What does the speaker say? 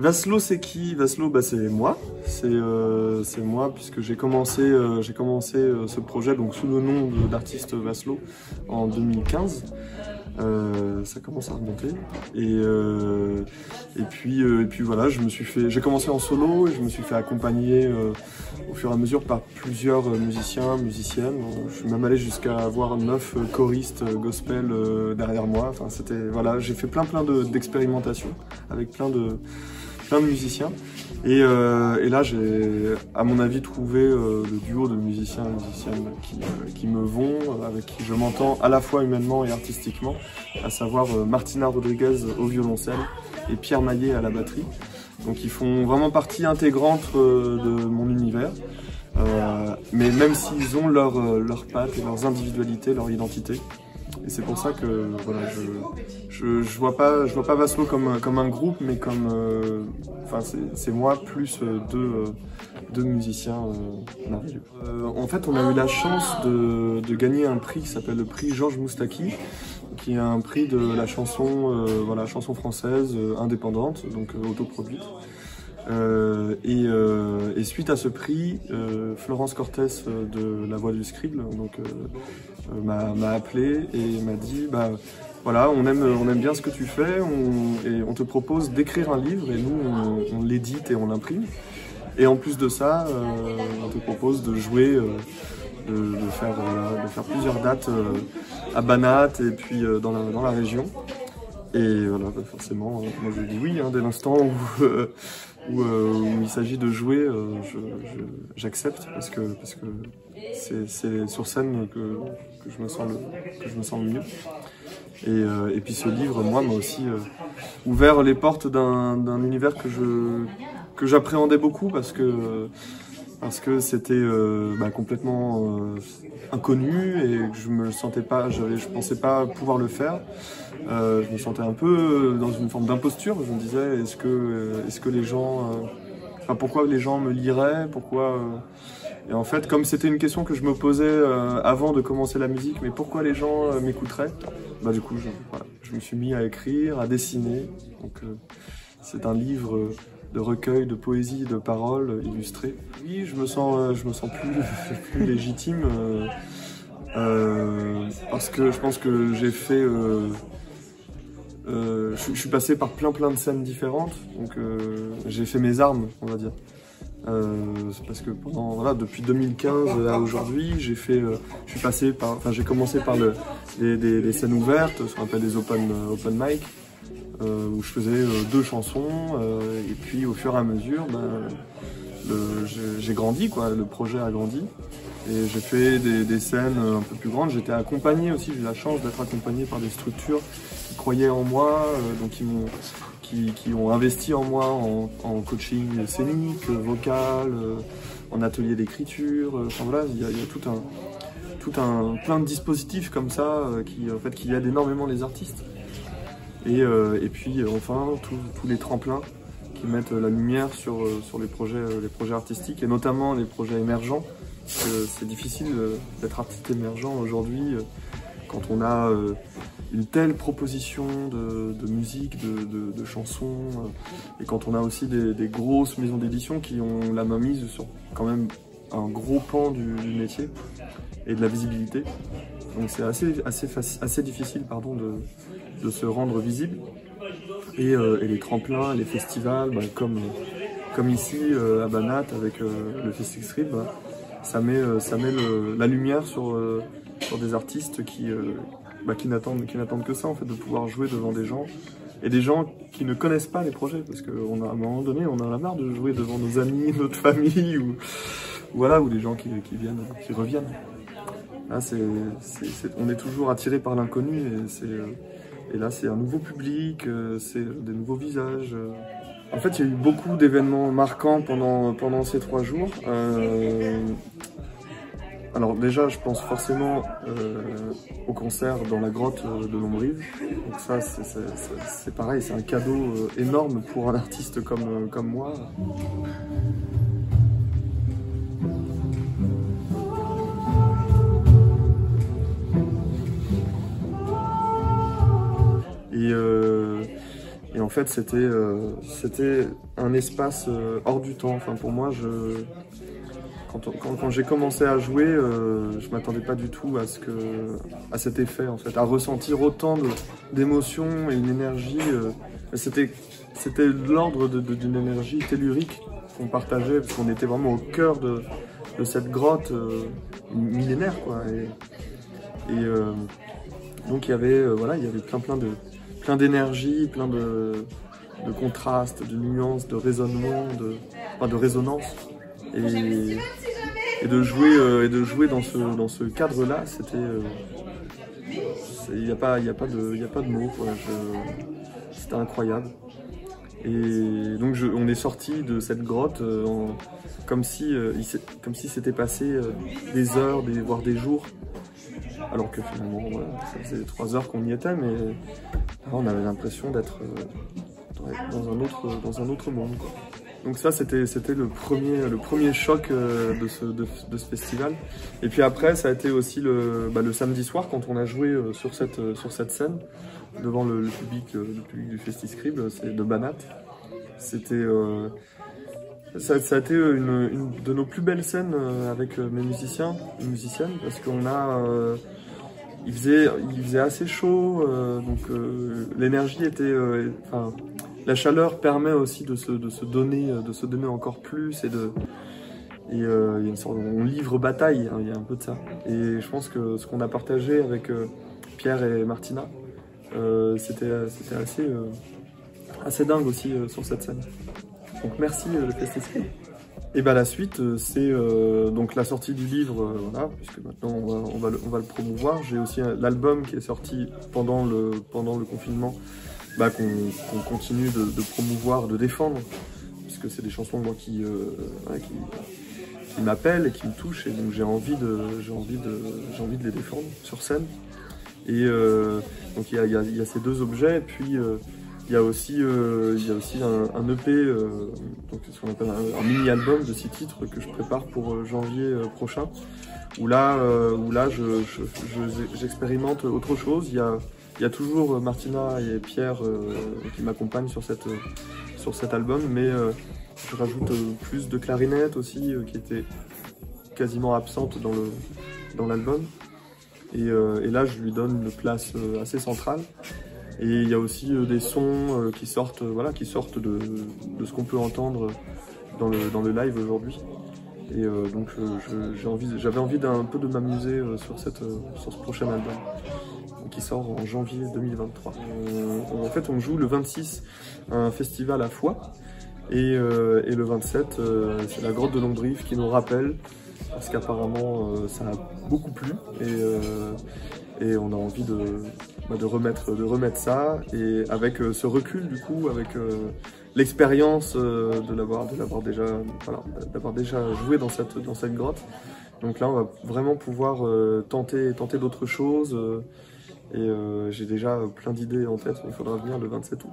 Vaslo, c'est qui? Vaslo, bah, c'est moi. C'est moi, puisque j'ai commencé ce projet donc, sous le nom d'artiste Vaslo en 2015. Ça commence à remonter. Et puis voilà, j'ai commencé en solo et je me suis fait accompagner au fur et à mesure par plusieurs musiciens, musiciennes. Je suis même allé jusqu'à avoir 9 choristes gospel derrière moi. Enfin, voilà, j'ai fait plein d'expérimentations avec plein de musiciens. Et là, j'ai, à mon avis, trouvé le duo de musiciens et musiciennes qui me vont, avec qui je m'entends à la fois humainement et artistiquement, à savoir Martina Rodriguez au violoncelle et Pierre Maillet à la batterie. Donc ils font vraiment partie intégrante de mon univers, mais même s'ils ont leurs pattes et leurs individualités, leur identité. Et c'est pour ça que voilà, je vois pas Vaslo comme un groupe, mais comme enfin c'est moi plus deux musiciens merveilleux. En fait, on a eu la chance de gagner un prix qui s'appelle le prix Georges Moustaki, qui est un prix de la chanson voilà, chanson française indépendante, donc autoproduite. Et suite à ce prix, Florence Cortés de La Voix du Scribe donc m'a appelé et m'a dit bah voilà, on aime bien ce que tu fais et on te propose d'écrire un livre et nous on l'édite et on l'imprime. Et en plus de ça, on te propose de jouer, de faire plusieurs dates à Banat et puis dans la région. Et voilà, bah forcément, moi je dis oui, hein, dès l'instant où il s'agit de jouer, j'accepte parce que c'est sur scène que je me sens le mieux. Et puis ce livre, moi, m'a aussi ouvert les portes d'un univers que j'appréhendais beaucoup parce que c'était bah, complètement inconnu et que je me sentais pas, je pensais pas pouvoir le faire. Je me sentais un peu dans une forme d'imposture. Je me disais, est-ce que les gens, enfin, pourquoi les gens me liraient, pourquoi et en fait, comme c'était une question que je me posais avant de commencer la musique, mais pourquoi les gens m'écouteraient, bah du coup, je me suis mis à écrire, à dessiner. Donc c'est un livre de recueil de poésie, de paroles illustrées. Oui, je me sens plus légitime parce que je pense que j'ai fait. Je suis passé par plein de scènes différentes, donc j'ai fait mes armes, on va dire. C'est parce que voilà, depuis 2015 à aujourd'hui, j'ai commencé par des scènes ouvertes, ce qu'on appelle des open mic, où je faisais 2 chansons, et puis au fur et à mesure, j'ai grandi, quoi, le projet a grandi, et j'ai fait des scènes un peu plus grandes. J'étais accompagné aussi, j'ai eu la chance d'être accompagné par des structures qui croyaient en moi, donc qui ont investi en moi en coaching scénique, vocal, en atelier d'écriture. Enfin voilà, il y a plein de dispositifs comme ça qui aident énormément les artistes. Et puis enfin tous les tremplins qui mettent la lumière sur les projets artistiques et notamment les projets émergents. C'est difficile d'être artiste émergent aujourd'hui quand on a une telle proposition de musique, de chansons, et quand on a aussi des grosses maisons d'édition qui ont la main mise sur quand même un gros pan du métier et de la visibilité. Donc c'est assez difficile de se rendre visible. Et les tremplins, les festivals, bah, comme ici à Banat avec le Festival Scribe, bah, ça met la lumière sur des artistes qui n'attendent que ça, en fait, de pouvoir jouer devant des gens, et des gens qui ne connaissent pas les projets, parce qu'à un moment donné, on en a marre de jouer devant nos amis, notre famille, ou des gens qui reviennent. Là, on est toujours attiré par l'inconnu, et là, c'est un nouveau public, c'est des nouveaux visages. En fait, il y a eu beaucoup d'événements marquants pendant ces 3 jours. Alors déjà, je pense forcément au concert dans la grotte de Lombrive. Donc ça, c'est pareil, c'est un cadeau énorme pour un artiste comme moi. Et en fait, c'était un espace hors du temps. Enfin, pour moi, quand j'ai commencé à jouer, je m'attendais pas du tout à cet effet, en fait, à ressentir autant d'émotions et une énergie. C'était de l'ordre d'une énergie tellurique qu'on partageait, parce qu'on était vraiment au cœur de cette grotte millénaire, quoi. Donc il y avait plein d'énergie, plein de contrastes, de nuances, de raisonnements, de résonance. Et de jouer dans ce cadre-là, il n'y a pas de mots, quoi. C'était incroyable. Et donc on est sorti de cette grotte comme si c'était passé des heures, voire des jours. Alors que finalement, voilà, ça faisait 3 heures qu'on y était, mais on avait l'impression d'être dans un autre monde, quoi. Donc ça, c'était le premier choc de ce festival. Et puis après, ça a été aussi le samedi soir, quand on a joué sur cette scène, devant le public du Festiscribe, c'est de Banat. C'était ça a été une de nos plus belles scènes avec mes musiciens et musiciennes, parce il faisait assez chaud, donc l'énergie était, la chaleur permet aussi de se donner encore plus, il y a une sorte, on livre bataille, hein, il y a un peu de ça. Et je pense que ce qu'on a partagé avec Pierre et Martina, c'était assez dingue aussi sur cette scène. Donc merci le Festiscribe. Et bah la suite, c'est donc la sortie du livre, voilà, puisque maintenant on va le promouvoir. J'ai aussi l'album qui est sorti pendant le confinement, qu'on continue de promouvoir, de défendre, puisque c'est des chansons moi qui m'appellent et qui me touchent, et donc j'ai envie de les défendre sur scène. Et donc il y a ces deux objets, et puis il y a aussi un EP, donc ce qu'on appelle un mini-album de 6 titres que je prépare pour janvier prochain, où là j'expérimente autre chose. Il y a toujours Martina et Pierre qui m'accompagnent sur cet album, mais je rajoute plus de clarinette aussi, qui était quasiment absente dans l'album. Et là, je lui donne une place assez centrale. Et il y a aussi des sons qui sortent de ce qu'on peut entendre dans le live aujourd'hui. Et donc j'avais envie d'un peu de m'amuser sur ce prochain album, qui sort en janvier 2023. En fait, on joue le 26 à un festival à Foix, et le 27 c'est la grotte de Longdrive qui nous rappelle, parce qu'apparemment ça a beaucoup plu, et on a envie de remettre ça, et avec ce recul du coup, avec l'expérience d'avoir déjà joué dans cette grotte. Donc là on va vraiment pouvoir tenter d'autres choses, et j'ai déjà plein d'idées en tête, mais il faudra venir le 27 août.